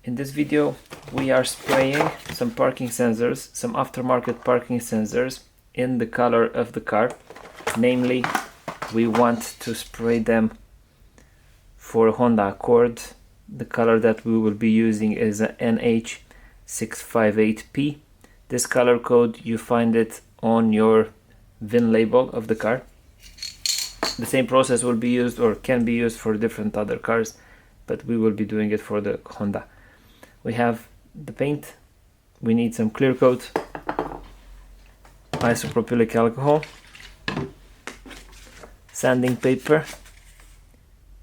In this video we are spraying some parking sensors, some aftermarket parking sensors in the color of the car. Namely, we want to spray them for Honda Accord. The color that we will be using is a NH658P. This color code, you find it on your VIN label of the car. The same process will be used or can be used for different other cars, but we will be doing it for the Honda. We have the paint, we need some clear coat, isopropylic alcohol, sanding paper,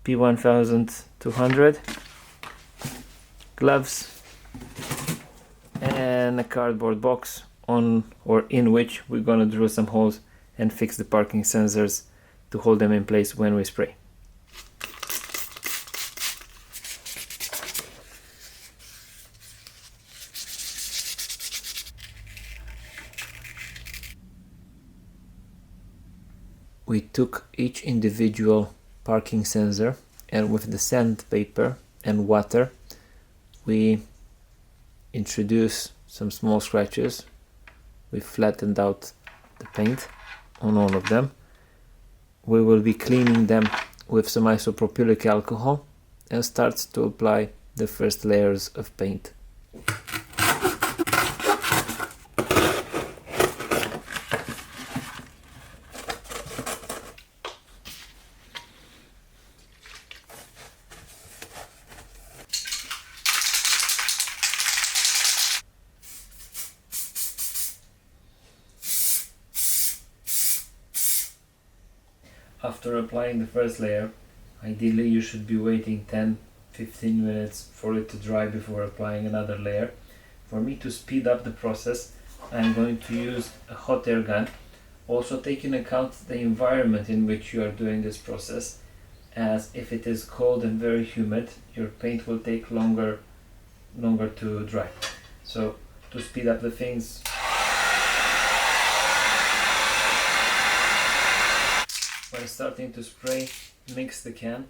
P1200, gloves, and a cardboard box on or in which we're gonna drill some holes and fix the parking sensors to hold them in place when we spray. We took each individual parking sensor and with the sandpaper and water we introduced some small scratches. We flattened out the paint on all of them. We will be cleaning them with some isopropylic alcohol and start to apply the first layers of paint. After applying the first layer, ideally you should be waiting 10-15 minutes for it to dry before applying another layer. For me to speed up the process, I'm going to use a hot air gun, also taking account the environment in which you are doing this process, as if it is cold and very humid, your paint will take longer to dry. So to speed up the things, when starting to spray, mix the can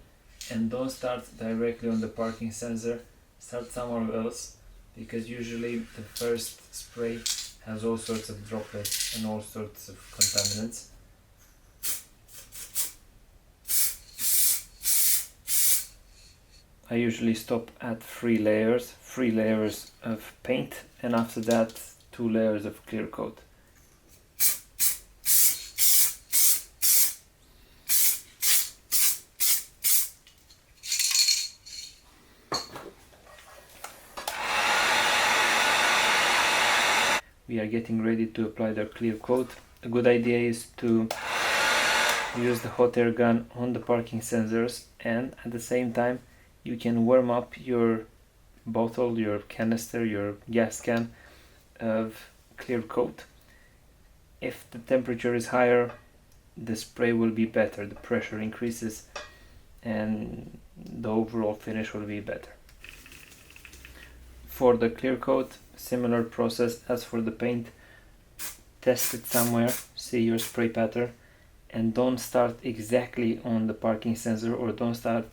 and don't start directly on the parking sensor, start somewhere else, because usually the first spray has all sorts of droplets and all sorts of contaminants. I usually stop at 3 layers of paint, and after that 2 layers of clear coat. We are getting ready to apply the clear coat. A good idea is to use the hot air gun on the parking sensors, and at the same time you can warm up your bottle, your canister, your gas can of clear coat. If the temperature is higher, the spray will be better, the pressure increases and the overall finish will be better. For the clear coat, similar process as for the paint. Test it somewhere, see your spray pattern, and don't start exactly on the parking sensor, or don't start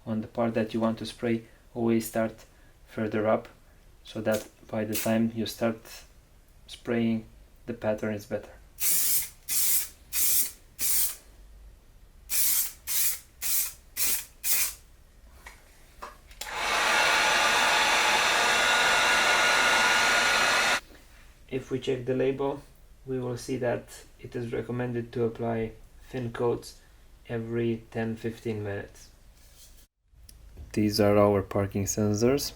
on the part that you want to spray. Always start further up, so that by the time you start spraying, the pattern is better. If we check the label, we will see that it is recommended to apply thin coats every 10-15 minutes. These are our parking sensors.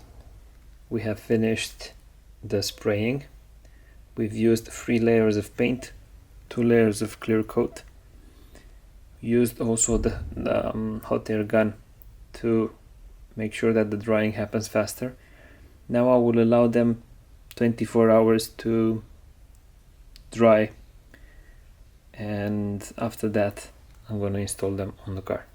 We have finished the spraying. We've used 3 layers of paint, 2 layers of clear coat. Used also the hot air gun to make sure that the drying happens faster. Now I will allow them 24 hours to dry, and after that I'm going to install them on the car.